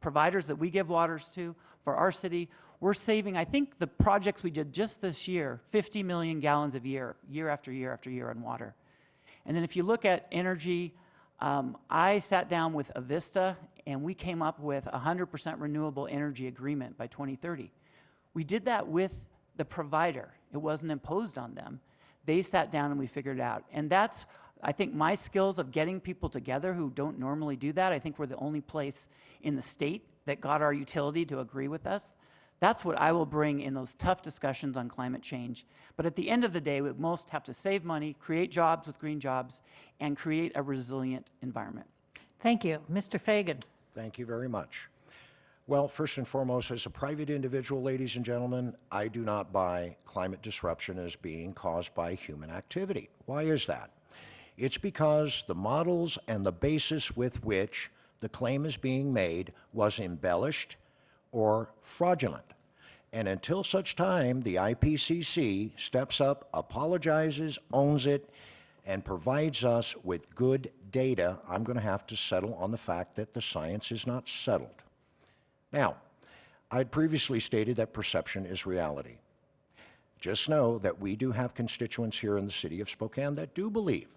providers that we give waters to, for our city. We're saving, I think the projects we did just this year, 50 million gallons of year after year after year on water. And then if you look at energy, I sat down with Avista, and we came up with a 100% renewable energy agreement by 2030. We did that with the provider. It wasn't imposed on them. They sat down and we figured it out. And that's, I think, my skills of getting people together who don't normally do that. I think we're the only place in the state that got our utility to agree with us. That's what I will bring in those tough discussions on climate change. But at the end of the day, we most have to save money, create jobs with green jobs, and create a resilient environment. Thank you. Mr. Fagan. Thank you very much. Well, first and foremost, as a private individual, ladies and gentlemen, I do not buy climate disruption as being caused by human activity. Why is that? It's because the models and the basis with which the claim is being made was embellished or fraudulent. And until such time the IPCC steps up, apologizes, owns it, and provides us with good data, I'm going to have to settle on the fact that the science is not settled. Now, I had previously stated that perception is reality. Just know that we do have constituents here in the city of Spokane that do believe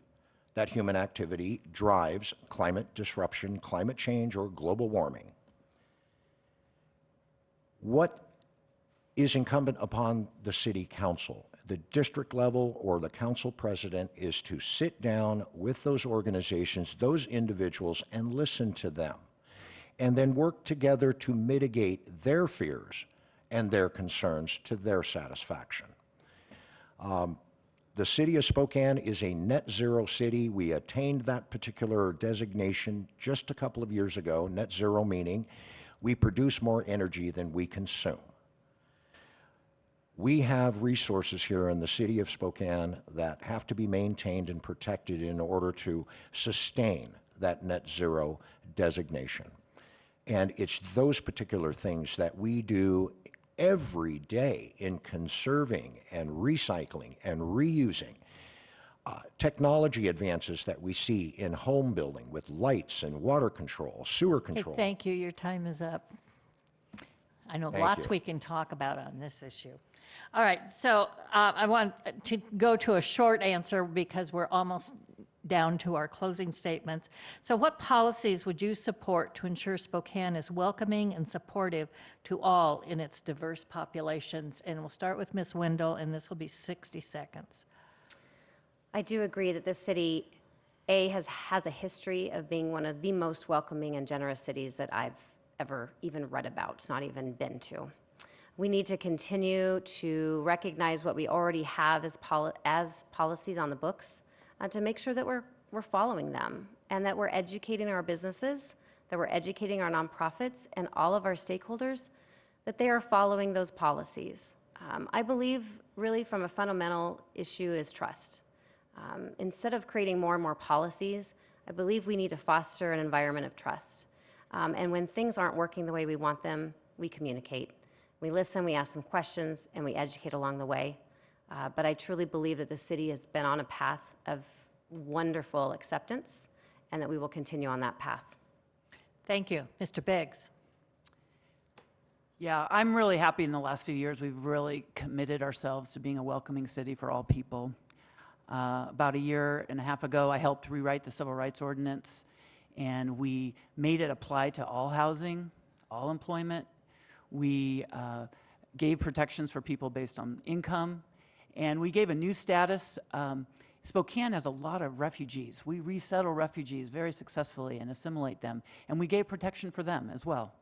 that human activity drives climate disruption, climate change, or global warming. What is incumbent upon the city council, the district level or the council president, is to sit down with those organizations, those individuals, and listen to them, and then work together to mitigate their fears and their concerns to their satisfaction. The city of Spokane is a net zero city. We attained that particular designation just a couple of years ago. Net zero meaning we produce more energy than we consume. We have resources here in the city of Spokane that have to be maintained and protected in order to sustain that net zero designation. And it's those particular things that we do every day in conserving and recycling and reusing. Technology advances that we see in home building with lights and water control, sewer Okay, control. thank you. Your time is up. I know Thank lots you. we can talk about on this issue. All right, so I want to go to a short answer because we're almost down to our closing statements. So what policies would you support to ensure Spokane is welcoming and supportive to all in its diverse populations? And we'll start with Ms. Wendell, and this will be 60 seconds. I do agree that this city, has a history of being one of the most welcoming and generous cities that I've ever even read about, not even been to. We need to continue to recognize what we already have as policies on the books to make sure that we're following them and that we're educating our businesses, that we're educating our nonprofits and all of our stakeholders that they are following those policies. I believe really from a fundamental issue is trust. Instead of creating more and more policies, I believe we need to foster an environment of trust. And when things aren't working the way we want them, we communicate. We listen, we ask them questions, and we educate along the way. But I truly believe that the city has been on a path of wonderful acceptance and that we will continue on that path. Thank you. Mr. Biggs. Yeah, I'm really happy in the last few years we've really committed ourselves to being a welcoming city for all people. About a year and a half ago, I helped rewrite the Civil Rights Ordinance, and we made it apply to all housing, all employment. We gave protections for people based on income, and we gave a new status. Spokane has a lot of refugees. We resettle refugees very successfully and assimilate them, and we gave protection for them as well.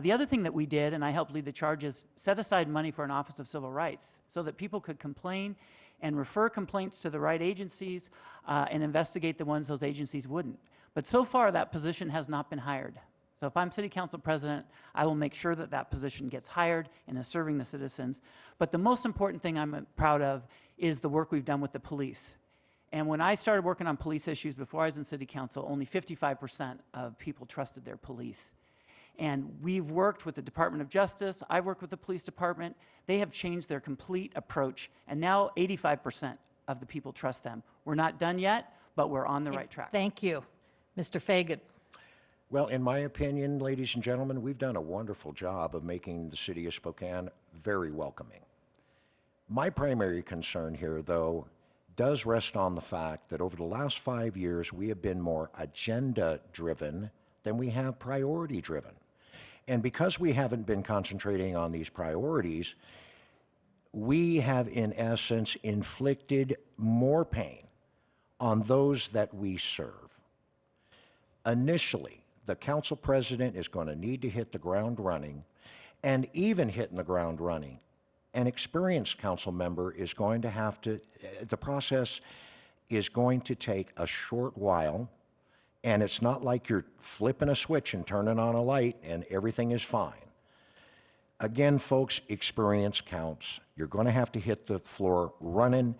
The other thing that we did, and I helped lead the charge, is set aside money for an Office of Civil Rights so that people could complain and refer complaints to the right agencies and investigate the ones those agencies wouldn't. But so far, that position has not been hired. So if I'm City Council President, I will make sure that that position gets hired and is serving the citizens. But the most important thing I'm proud of is the work we've done with the police. And when I started working on police issues before I was in City Council, only 55% of people trusted their police. And we've worked with the Department of Justice. I've worked with the police department. They have changed their complete approach, and now 85% of the people trust them. We're not done yet, but we're on the right track. Thank you. Mr. Fagan. Well, in my opinion, ladies and gentlemen, we've done a wonderful job of making the city of Spokane very welcoming. My primary concern here, though, does rest on the fact that over the last 5 years, we have been more agenda-driven than we have priority-driven. And because we haven't been concentrating on these priorities, we have, in essence, inflicted more pain on those that we serve. Initially, the council president is going to need to hit the ground running, and even hitting the ground running, an experienced council member is going to have to, the process is going to take a short while, and it's not like you're flipping a switch and turning on a light and everything is fine. Again, folks, experience counts. You're going to have to hit the floor running.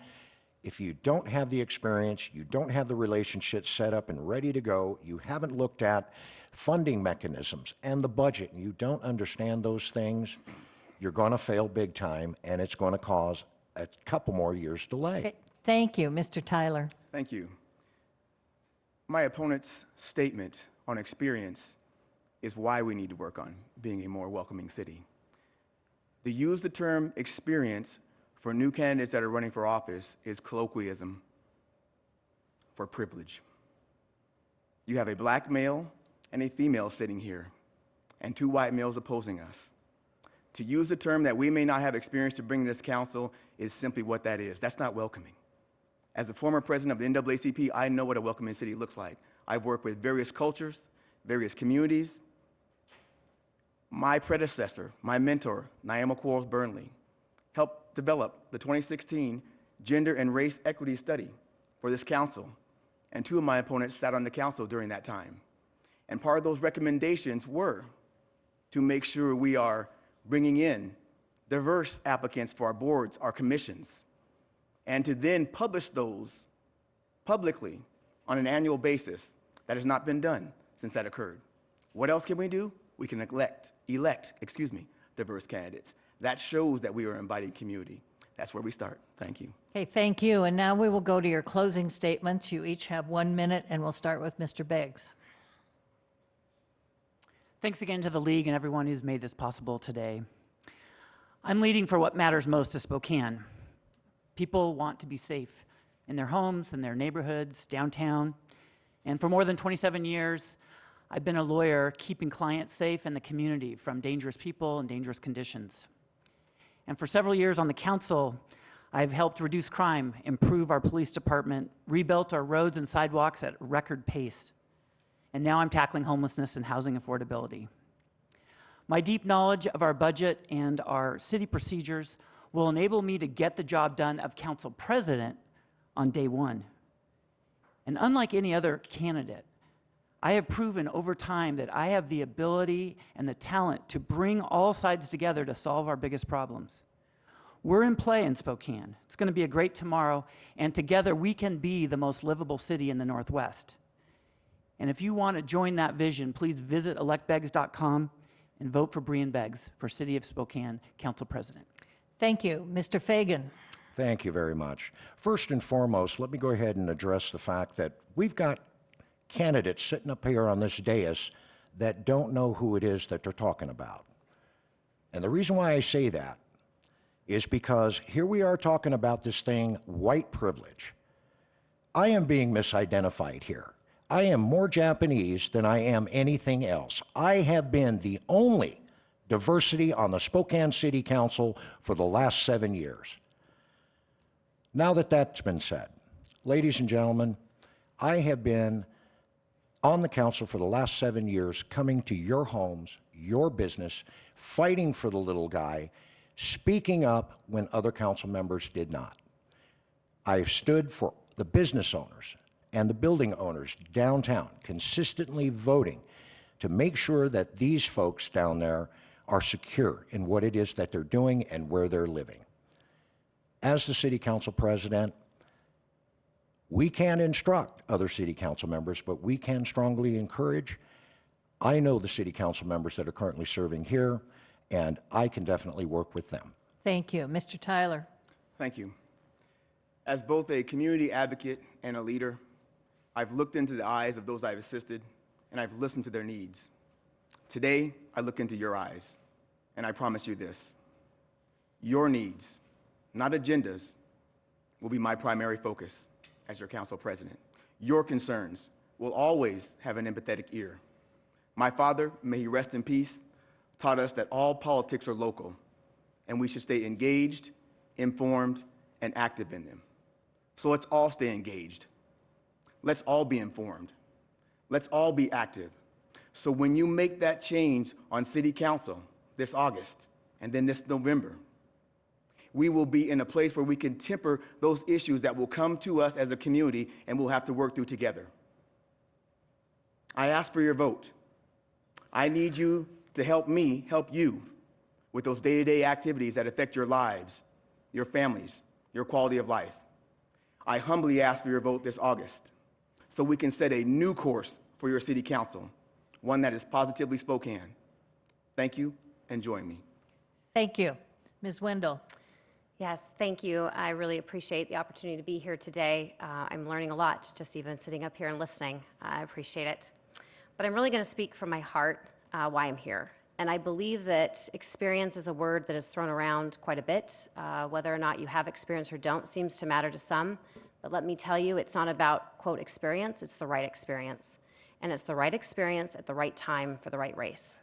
If you don't have the experience, you don't have the relationship set up and ready to go, you haven't looked at funding mechanisms and the budget, and you don't understand those things, you're going to fail big time, and it's going to cause a couple more years delay. Okay, thank you. Mr. Tyler. Thank you. My opponent's statement on experience is why we need to work on being a more welcoming city. To use the term experience for new candidates that are running for office is colloquialism for privilege. You have a black male and a female sitting here, and 2 white males opposing us. To use a term that we may not have experience to bring to this council is simply what that is. That's not welcoming. As the former president of the NAACP, I know what a welcoming city looks like. I've worked with various cultures, various communities. My predecessor, my mentor, Naima Quarles Burnley, helped develop the 2016 Gender and Race Equity Study for this council, and 2 of my opponents sat on the council during that time. And part of those recommendations were to make sure we are bringing in diverse applicants for our boards, our commissions, and to then publish those publicly on an annual basis. That has not been done since that occurred. What else can we do? We can elect diverse candidates. That shows that we are an inviting community. That's where we start. Thank you. Okay, thank you. And now we will go to your closing statements. You each have 1 minute, and we'll start with Mr. Beggs. Thanks again to the League and everyone who's made this possible today. I'm leading for what matters most to Spokane. People want to be safe in their homes, in their neighborhoods, downtown. And for more than 27 years, I've been a lawyer keeping clients safe in the community from dangerous people and dangerous conditions. And for several years on the council, I've helped reduce crime, improve our police department, rebuilt our roads and sidewalks at a record pace. And now I'm tackling homelessness and housing affordability. My deep knowledge of our budget and our city procedures will enable me to get the job done of council president on day 1. And unlike any other candidate, I have proven over time that I have the ability and the talent to bring all sides together to solve our biggest problems. We're in play in Spokane. It's going to be a great tomorrow, and together we can be the most livable city in the Northwest. And if you want to join that vision, please visit electbeggs.com and vote for Brian Beggs for City of Spokane Council President. Thank you. Mr. Fagan. Thank you very much. First and foremost, let me go ahead and address the fact that we've got candidates sitting up here on this dais that don't know who it is that they're talking about. And the reason why I say that is because here we are talking about this thing, white privilege. I am being misidentified here. I am more Japanese than I am anything else. I have been the only diversity on the Spokane City Council for the last 7 years. Now that that's been said, ladies and gentlemen, I have been on the council for the last 7 years, coming to your homes, your business, fighting for the little guy, speaking up when other council members did not. I've stood for the business owners and the building owners downtown, consistently voting to make sure that these folks down there are secure in what it is that they're doing and where they're living. As the city council president, we can't instruct other city council members, but we can strongly encourage. I know the city council members that are currently serving here, and I can definitely work with them. Thank you. Mr. Tyler. Thank you. As both a community advocate and a leader, I've looked into the eyes of those I've assisted, and I've listened to their needs. Today, I look into your eyes, and I promise you this: your needs, not agendas, will be my primary focus as your council president. Your concerns will always have an empathetic ear. My father, may he rest in peace, taught us that all politics are local, and we should stay engaged, informed, and active in them. So let's all stay engaged. Let's all be informed. Let's all be active. So when you make that change on City Council this August and then this November, we will be in a place where we can temper those issues that will come to us as a community and we'll have to work through together. I ask for your vote. I need you to help me help you with those day-to-day activities that affect your lives, your families, your quality of life. I humbly ask for your vote this August so we can set a new course for your city council, one that is positively Spokane. Thank you, and join me. Thank you. Ms. Wendell. Yes, thank you. I really appreciate the opportunity to be here today. I'm learning a lot just even sitting up here and listening. I appreciate it. But I'm really going to speak from my heart why I'm here. And I believe that experience is a word that is thrown around quite a bit. Whether or not you have experience or don't seems to matter to some. But let me tell you, it's not about, quote, experience, it's the right experience. And it's the right experience at the right time for the right race.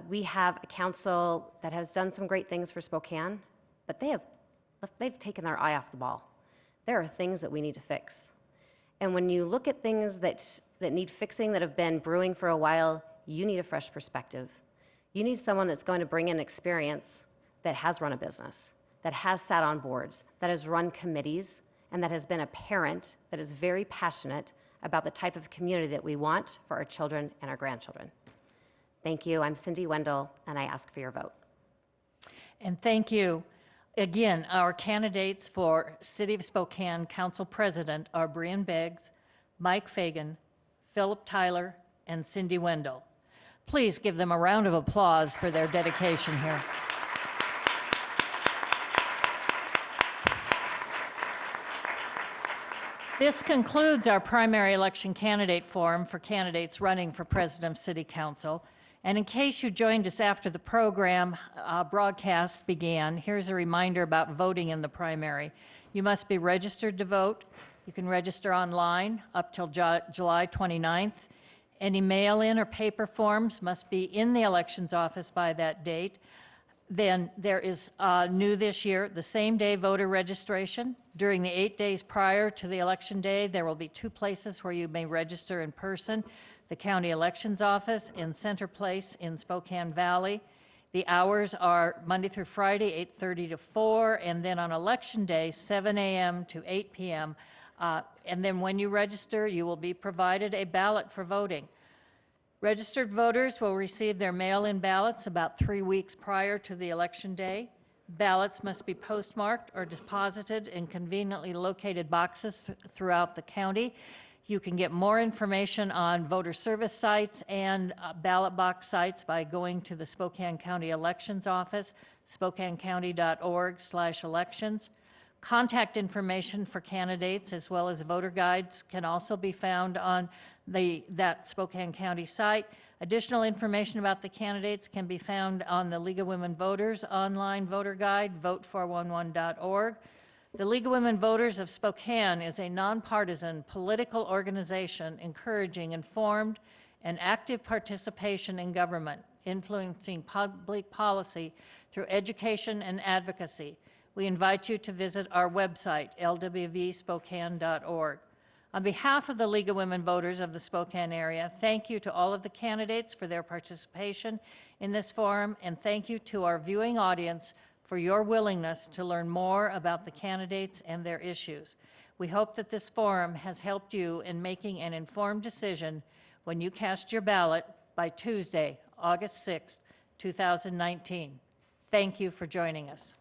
We have a council that has done some great things for Spokane, but they've taken their eye off the ball. There are things that we need to fix. And when you look at things that need fixing that have been brewing for a while, you need a fresh perspective. You need someone that's going to bring in experience that has run a business, that has sat on boards, that has run committees, and that has been a parent that is very passionate about the type of community that we want for our children and our grandchildren. Thank you. I'm Cindy Wendell, and I ask for your vote. And thank you. Again, our candidates for City of Spokane Council President are Brian Beggs, Mike Fagan, Philip Tyler, and Cindy Wendell. Please give them a round of applause for their dedication here. This concludes our primary election candidate forum for candidates running for President of City Council. And in case you joined us after the program broadcast began, here's a reminder about voting in the primary. You must be registered to vote. You can register online up till July 29th. Any mail-in or paper forms must be in the elections office by that date. Then there is new this year, the same-day voter registration. During the 8 days prior to the election day, there will be 2 places where you may register in person: the county elections office in Center Place in Spokane Valley. The hours are Monday through Friday, 8:30 to 4, and then on election day, 7 a.m. to 8 p.m. And then when you register, you will be provided a ballot for voting. Registered voters will receive their mail-in ballots about 3 weeks prior to the election day. Ballots must be postmarked or deposited in conveniently located boxes throughout the county. You can get more information on voter service sites and ballot box sites by going to the Spokane County Elections Office, spokanecounty.org/elections. Contact information for candidates as well as voter guides can also be found on that Spokane County site. Additional information about the candidates can be found on the League of Women Voters online voter guide, vote411.org. The League of Women Voters of Spokane is a nonpartisan political organization encouraging informed and active participation in government, influencing public policy through education and advocacy. We invite you to visit our website, lwvspokane.org. On behalf of the League of Women Voters of the Spokane area, thank you to all of the candidates for their participation in this forum, and thank you to our viewing audience for your willingness to learn more about the candidates and their issues. We hope that this forum has helped you in making an informed decision when you cast your ballot by Tuesday, August 6th, 2019. Thank you for joining us.